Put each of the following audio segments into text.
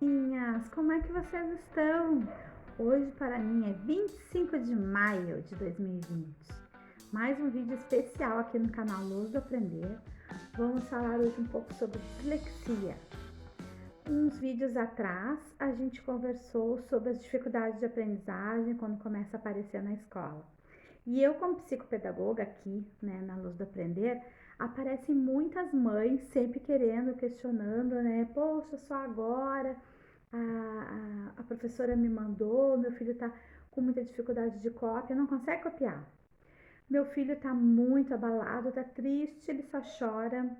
Minhas, como é que vocês estão? Hoje para mim é 25 de maio de 2020. Mais um vídeo especial aqui no canal Luz do Aprender. Vamos falar hoje um pouco sobre dislexia. Uns vídeos atrás a gente conversou sobre as dificuldades de aprendizagem quando começa a aparecer na escola. E eu, como psicopedagoga aqui, né, na Luz do Aprender, aparecem muitas mães sempre querendo, questionando, né? Poxa, só agora a professora me mandou, meu filho está com muita dificuldade de cópia, não consegue copiar. Meu filho está muito abalado, está triste, ele só chora.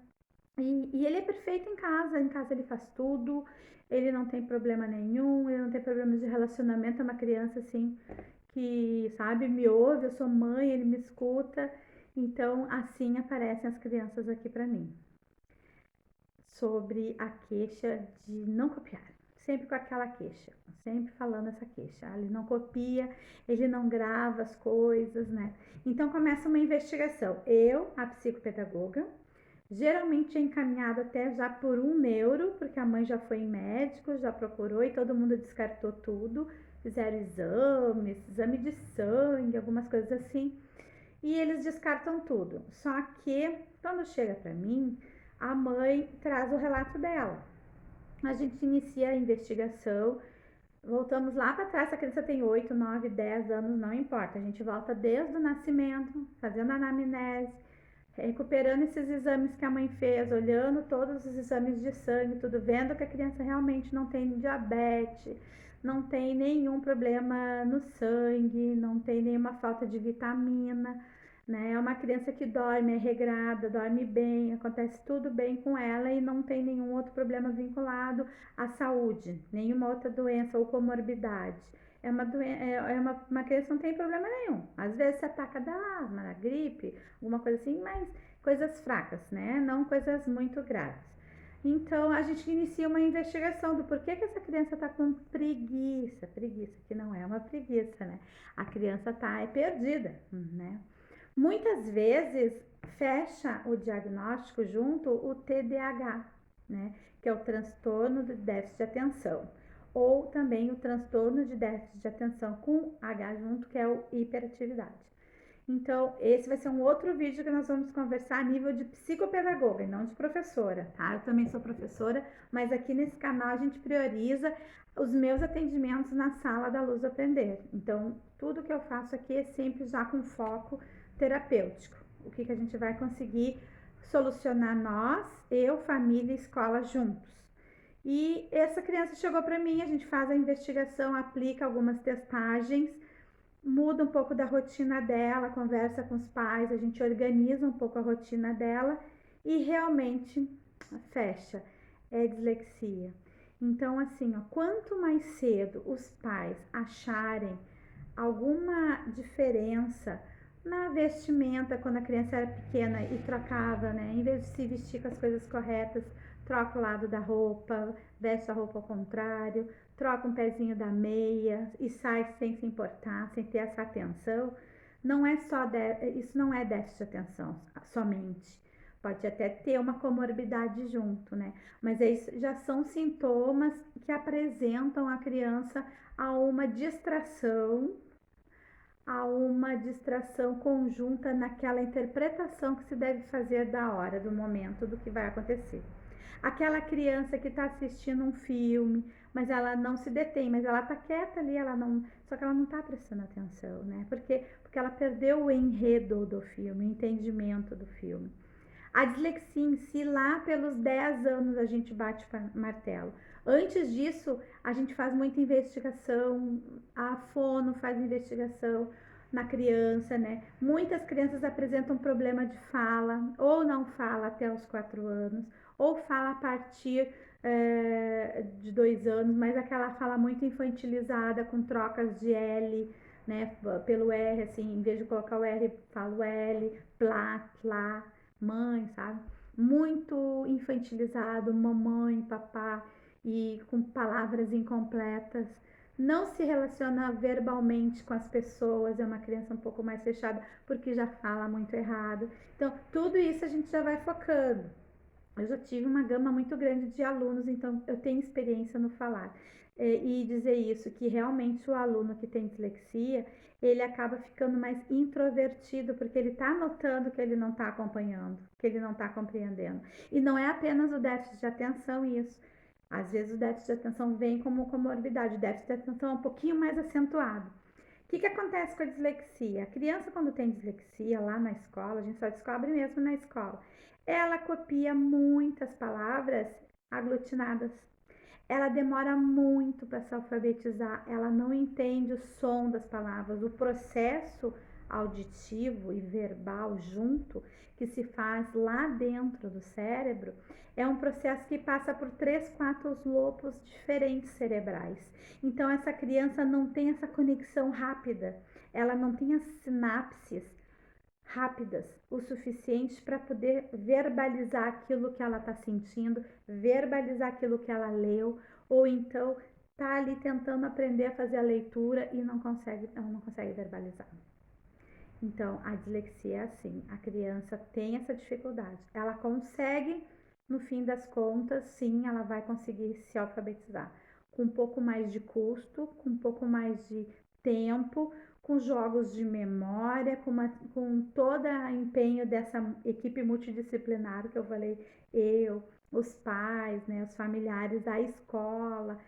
E ele é perfeito em casa ele faz tudo, ele não tem problema nenhum, ele não tem problemas de relacionamento, é uma criança assim que, sabe, me ouve, eu sou mãe, ele me escuta. Então, assim aparecem as crianças aqui para mim. Sobre a queixa de não copiar. Sempre com aquela queixa, sempre falando essa queixa. Ele não copia, ele não grava as coisas, né? Então começa uma investigação. Eu, a psicopedagoga, geralmente é encaminhada até já por um neuro, porque a mãe já foi em médico, já procurou e todo mundo descartou tudo. Fizeram exames, exame de sangue, algumas coisas assim. E eles descartam tudo. Só que quando chega para mim, a mãe traz o relato dela. A gente inicia a investigação, voltamos lá para trás, se a criança tem 8, 9, 10 anos, não importa. A gente volta desde o nascimento, fazendo anamnese, recuperando esses exames que a mãe fez, olhando todos os exames de sangue, tudo, vendo que a criança realmente não tem diabetes, não tem nenhum problema no sangue, não tem nenhuma falta de vitamina, né? É uma criança que dorme, é regrada, dorme bem, acontece tudo bem com ela e não tem nenhum outro problema vinculado à saúde, nenhuma outra doença ou comorbidade. É uma criança que não tem problema nenhum. Às vezes se ataca da asma, da gripe, alguma coisa assim, mas coisas fracas, né? Não coisas muito graves. Então a gente inicia uma investigação do porquê que essa criança está com preguiça, que não é uma preguiça, né? A criança é perdida, né? Muitas vezes fecha o diagnóstico junto o TDAH, né? Que é o transtorno de déficit de atenção, ou também o transtorno de déficit de atenção com H junto, que é o hiperatividade. Então, esse vai ser um outro vídeo que nós vamos conversar a nível de psicopedagoga e não de professora, tá? Eu também sou professora, mas aqui nesse canal a gente prioriza os meus atendimentos na sala da Luz Aprender. Então, tudo que eu faço aqui é sempre já com foco terapêutico. O que a gente vai conseguir solucionar nós, eu, família e escola juntos. E essa criança chegou para mim, a gente faz a investigação, aplica algumas testagens, muda um pouco da rotina dela, conversa com os pais, a gente organiza um pouco a rotina dela e realmente fecha. É dislexia. Então, assim, ó, quanto mais cedo os pais acharem alguma diferença na vestimenta quando a criança era pequena e trocava, né? Em vez de se vestir com as coisas corretas, troca o lado da roupa, veste a roupa ao contrário, troca um pezinho da meia e sai sem se importar, sem ter essa atenção. Não é só isso não é déficit de atenção somente. Pode até ter uma comorbidade junto, né? Mas isso já são sintomas que apresentam a criança a uma distração conjunta naquela interpretação que se deve fazer da hora, do momento, do que vai acontecer. Aquela criança que está assistindo um filme, mas ela não se detém, mas ela está quieta ali, só que ela não está prestando atenção, né? Porque ela perdeu o enredo do filme, o entendimento do filme. A dislexia em si, lá pelos 10 anos a gente bate martelo. Antes disso, a gente faz muita investigação, a fono faz investigação na criança, né? Muitas crianças apresentam problema de fala, ou não fala até os 4 anos, ou fala a partir de 2 anos, mas aquela fala muito infantilizada, com trocas de L, né? Pelo R, assim, em vez de colocar o R, falo L, plá, plá, mãe, sabe? Muito infantilizado, mamãe, papá, e com palavras incompletas. Não se relaciona verbalmente com as pessoas, é uma criança um pouco mais fechada, porque já fala muito errado. Então, tudo isso a gente já vai focando. Eu já tive uma gama muito grande de alunos, então eu tenho experiência no falar. E dizer isso, que realmente o aluno que tem dislexia, ele acaba ficando mais introvertido, porque ele está notando que ele não está acompanhando, que ele não está compreendendo. E não é apenas o déficit de atenção isso. Às vezes o déficit de atenção vem como comorbidade, o déficit de atenção é um pouquinho mais acentuado. O que acontece com a dislexia? A criança, quando tem dislexia lá na escola, a gente só descobre mesmo na escola, ela copia muitas palavras aglutinadas. Ela demora muito para se alfabetizar, ela não entende o som das palavras, o processo auditivo e verbal junto que se faz lá dentro do cérebro é um processo que passa por 3, 4 lobos diferentes cerebrais. Então essa criança não tem essa conexão rápida, ela não tem as sinapses rápidas o suficiente para poder verbalizar aquilo que ela está sentindo, verbalizar aquilo que ela leu, ou então tá ali tentando aprender a fazer a leitura e ela não consegue verbalizar. Então, a dislexia é assim, a criança tem essa dificuldade. Ela consegue, no fim das contas, sim, ela vai conseguir se alfabetizar. Com um pouco mais de custo, com um pouco mais de tempo, com jogos de memória, com todo o empenho dessa equipe multidisciplinar que eu falei, os pais, né, os familiares, a escola,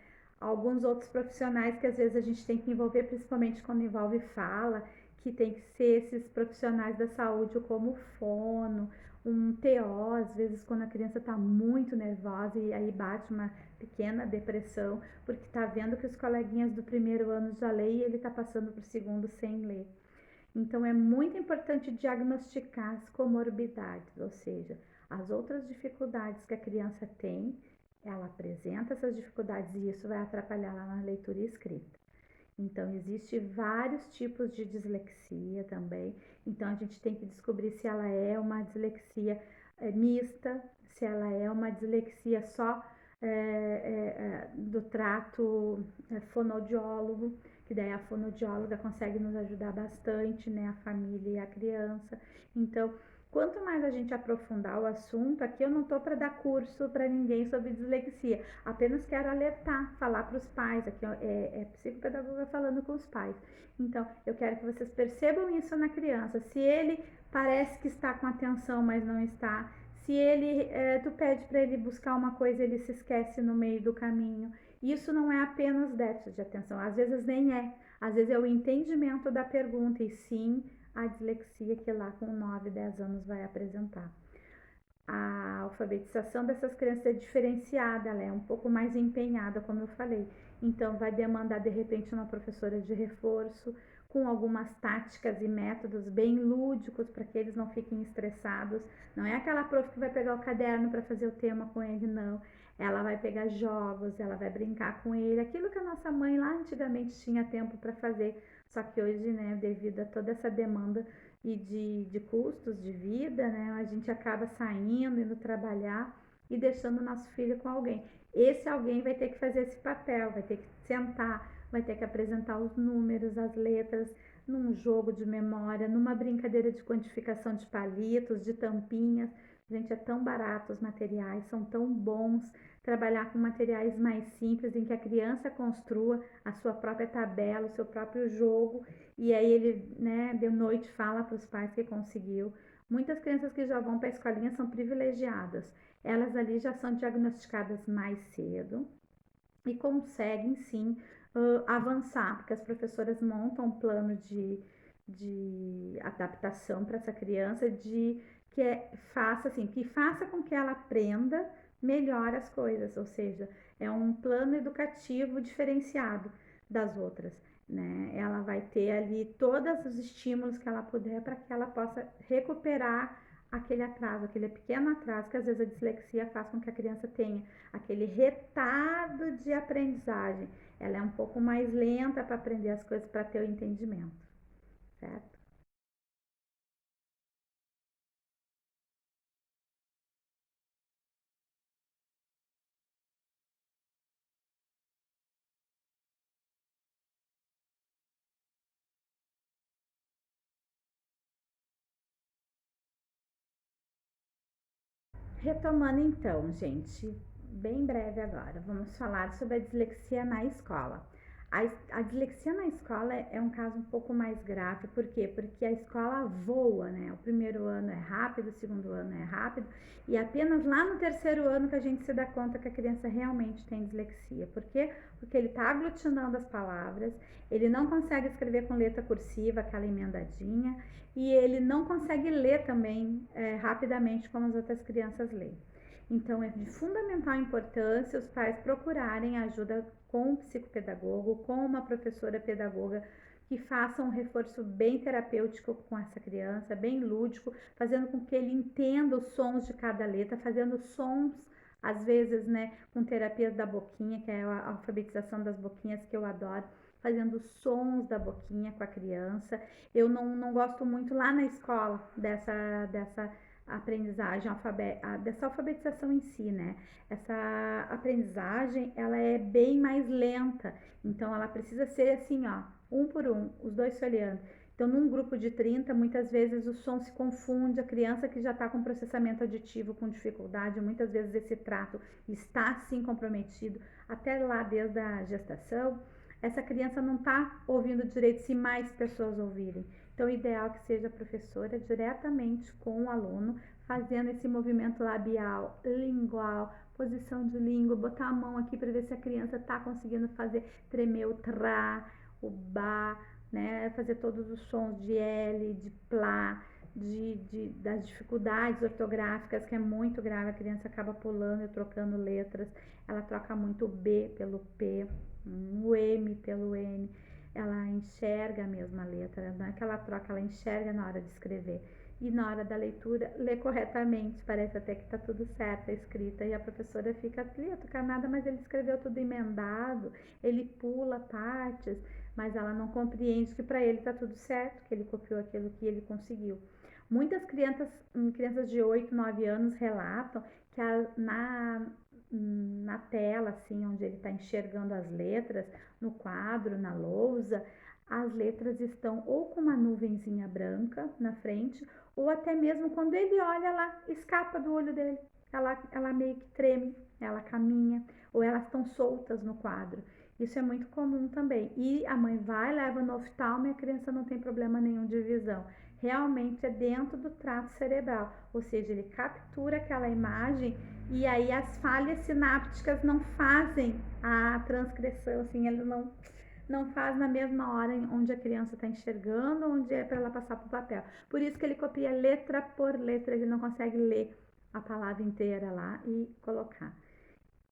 alguns outros profissionais que às vezes a gente tem que envolver, principalmente quando envolve fala, que tem que ser esses profissionais da saúde, como fono, um TO, às vezes quando a criança está muito nervosa e aí bate uma pequena depressão, porque está vendo que os coleguinhas do primeiro ano já leem e ele está passando para o segundo sem ler. Então é muito importante diagnosticar as comorbidades, ou seja, as outras dificuldades que a criança tem, ela apresenta essas dificuldades e isso vai atrapalhar lá na leitura e escrita. Então, existe vários tipos de dislexia também. Então, a gente tem que descobrir se ela é uma dislexia mista, se ela é uma dislexia só do trato fonodiólogo, que daí a fonodióloga consegue nos ajudar bastante, né, a família e a criança. Então, quanto mais a gente aprofundar o assunto, aqui eu não estou para dar curso para ninguém sobre dislexia, apenas quero alertar, falar para os pais, aqui é psicopedagoga falando com os pais. Então, eu quero que vocês percebam isso na criança. Se ele parece que está com atenção, mas não está, se ele, tu pede para ele buscar uma coisa, ele se esquece no meio do caminho. Isso não é apenas déficit de atenção, às vezes nem é. Às vezes é o entendimento da pergunta e sim a dislexia que lá com 9, 10 anos vai apresentar. A alfabetização dessas crianças é diferenciada, ela é um pouco mais empenhada, como eu falei. Então, vai demandar de repente uma professora de reforço, com algumas táticas e métodos bem lúdicos para que eles não fiquem estressados. Não é aquela prof que vai pegar o caderno para fazer o tema com ele, não. Ela vai pegar jogos, ela vai brincar com ele, aquilo que a nossa mãe lá antigamente tinha tempo para fazer. Só que hoje, né, devido a toda essa demanda e de custos de vida, né, a gente acaba saindo, indo trabalhar e deixando o nosso filho com alguém. Esse alguém vai ter que fazer esse papel, vai ter que sentar, vai ter que apresentar os números, as letras, num jogo de memória, numa brincadeira de quantificação de palitos, de tampinhas. Gente, é tão barato os materiais, são tão bons. Trabalhar com materiais mais simples, em que a criança construa a sua própria tabela, o seu próprio jogo, e aí ele, né, de noite fala para os pais que conseguiu. Muitas crianças que já vão para a escolinha são privilegiadas. Elas ali já são diagnosticadas mais cedo e conseguem sim avançar, porque as professoras montam um plano de adaptação para essa criança, que faça com que ela aprenda melhor as coisas, ou seja, é um plano educativo diferenciado das outras, né? Ela vai ter ali todos os estímulos que ela puder para que ela possa recuperar aquele atraso, aquele pequeno atraso que às vezes a dislexia faz com que a criança tenha, aquele retardo de aprendizagem. Ela é um pouco mais lenta para aprender as coisas, para ter o entendimento, certo? Retomando então, gente, bem breve agora, vamos falar sobre a dislexia na escola. A dislexia na escola é um caso um pouco mais grave, por quê? Porque a escola voa, né? O primeiro ano é rápido, o segundo ano é rápido, e apenas lá no terceiro ano que a gente se dá conta que a criança realmente tem dislexia. Por quê? Porque ele está aglutinando as palavras, ele não consegue escrever com letra cursiva, aquela emendadinha, e ele não consegue ler também rapidamente como as outras crianças leem. Então, é de fundamental importância os pais procurarem ajuda com um psicopedagogo, com uma professora pedagoga que faça um reforço bem terapêutico com essa criança, bem lúdico, fazendo com que ele entenda os sons de cada letra, fazendo sons, às vezes, né, com terapias da boquinha, que é a alfabetização das boquinhas que eu adoro, fazendo sons da boquinha com a criança. Eu não gosto muito lá na escola dessa aprendizagem, dessa alfabetização em si, né? Essa aprendizagem, ela é bem mais lenta, então ela precisa ser assim, ó, um por um, os dois se olhando. Então, num grupo de 30, muitas vezes o som se confunde, a criança que já está com processamento auditivo com dificuldade, muitas vezes esse trato está sim comprometido, até lá desde a gestação, essa criança não está ouvindo direito se mais pessoas ouvirem. Então, o ideal é que seja a professora diretamente com o aluno, fazendo esse movimento labial, lingual, posição de língua, botar a mão aqui para ver se a criança está conseguindo fazer tremer o tra, o ba, né? Fazer todos os sons de L, de plá, das dificuldades ortográficas, que é muito grave, a criança acaba pulando e trocando letras, ela troca muito o B pelo P, o M pelo N, ela enxerga a mesma letra, não é que ela troca, ela enxerga na hora de escrever. E na hora da leitura, lê corretamente, parece até que está tudo certo a escrita, e a professora fica atucanada, mas ele escreveu tudo emendado, ele pula partes, mas ela não compreende que para ele está tudo certo, que ele copiou aquilo que ele conseguiu. Muitas crianças de 8, 9 anos relatam que na tela, assim, onde ele está enxergando as letras, no quadro, na lousa, as letras estão ou com uma nuvenzinha branca na frente, ou até mesmo quando ele olha, ela escapa do olho dele. Ela meio que treme, ela caminha, ou elas estão soltas no quadro. Isso é muito comum também. E a mãe vai, leva no oftalmo e a criança não tem problema nenhum de visão. Realmente é dentro do trato cerebral, ou seja, ele captura aquela imagem e aí as falhas sinápticas não fazem a transcrição, assim, ele não faz na mesma hora onde a criança está enxergando, onde é para ela passar para o papel. Por isso que ele copia letra por letra, ele não consegue ler a palavra inteira lá e colocar.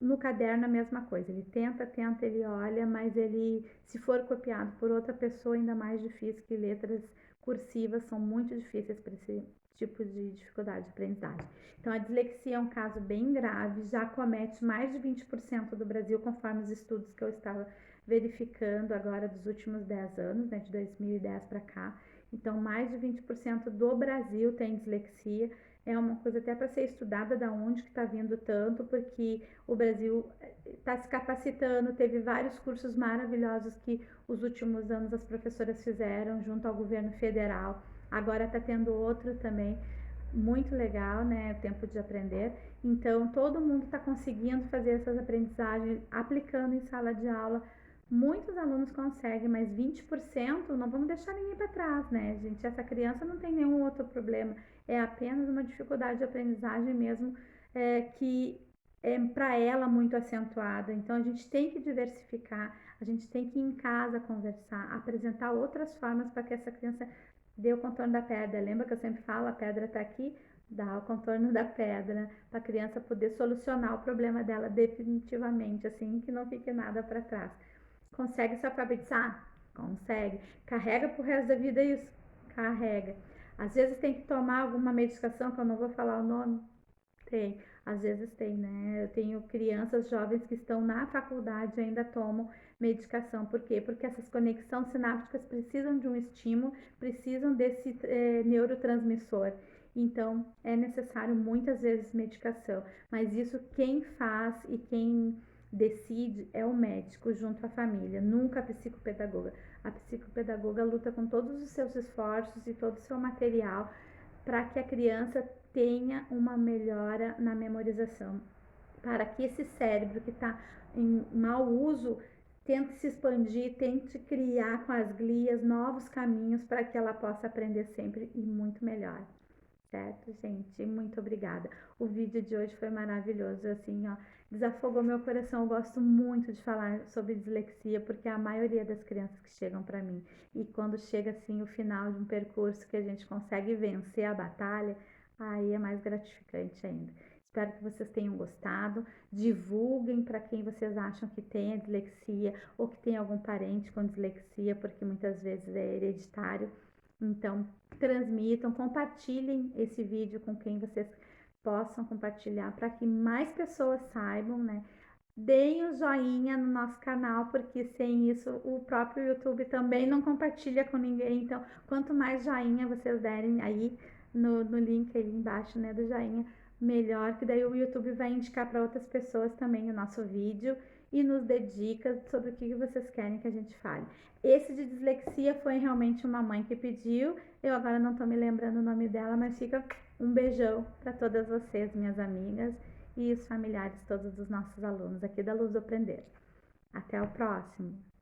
No caderno a mesma coisa, ele tenta, ele olha, mas ele, se for copiado por outra pessoa, ainda mais difícil, que letras cursivas são muito difíceis para esse tipo de dificuldade de aprendizagem. Então, a dislexia é um caso bem grave, já comete mais de 20% do Brasil, conforme os estudos que eu estava verificando agora dos últimos 10 anos, né, de 2010 para cá. Então, mais de 20% do Brasil tem dislexia. É uma coisa até para ser estudada da onde que está vindo tanto, porque o Brasil está se capacitando, teve vários cursos maravilhosos que os últimos anos as professoras fizeram junto ao governo federal. Agora está tendo outro também, muito legal, né? Tempo de aprender. Então, todo mundo está conseguindo fazer essas aprendizagens, aplicando em sala de aula. Muitos alunos conseguem, mas 20% não vamos deixar ninguém para trás, né, gente? Essa criança não tem nenhum outro problema, é apenas uma dificuldade de aprendizagem mesmo, que é para ela muito acentuada. Então a gente tem que diversificar, a gente tem que ir em casa conversar, apresentar outras formas para que essa criança dê o contorno da pedra. Lembra que eu sempre falo, a pedra está aqui? Dá o contorno da pedra para a criança poder solucionar o problema dela definitivamente, assim que não fique nada para trás. Consegue se alfabetizar? Consegue. Carrega pro resto da vida isso? Carrega. Às vezes tem que tomar alguma medicação, que eu não vou falar o nome. Tem. Às vezes tem, né? Eu tenho crianças jovens que estão na faculdade e ainda tomam medicação. Por quê? Porque essas conexões sinápticas precisam de um estímulo, precisam desse neurotransmissor. Então, é necessário muitas vezes medicação. Mas isso quem faz e quem decide é o médico junto à família, nunca a psicopedagoga. A psicopedagoga luta com todos os seus esforços e todo o seu material para que a criança tenha uma melhora na memorização, para que esse cérebro que está em mau uso tente se expandir, tente criar com as glias novos caminhos para que ela possa aprender sempre e muito melhor. Certo, gente? Muito obrigada. O vídeo de hoje foi maravilhoso, assim, ó, desafogou meu coração. Eu gosto muito de falar sobre dislexia, porque a maioria das crianças que chegam para mim, e quando chega, assim, o final de um percurso que a gente consegue vencer a batalha, aí é mais gratificante ainda. Espero que vocês tenham gostado. Divulguem para quem vocês acham que tem a dislexia ou que tem algum parente com dislexia, porque muitas vezes é hereditário. Então, transmitam, compartilhem esse vídeo com quem vocês possam compartilhar para que mais pessoas saibam, né? Deem o joinha no nosso canal, porque sem isso o próprio YouTube também não compartilha com ninguém. Então, quanto mais joinha vocês derem aí no link aí embaixo, né, do joinha, melhor, que daí o YouTube vai indicar para outras pessoas também o nosso vídeo e nos dê dicas sobre o que vocês querem que a gente fale. Esse de dislexia foi realmente uma mãe que pediu, eu agora não tô me lembrando o nome dela, mas fica um beijão para todas vocês, minhas amigas, e os familiares todos dos nossos alunos aqui da Luz do Aprender. Até o próximo!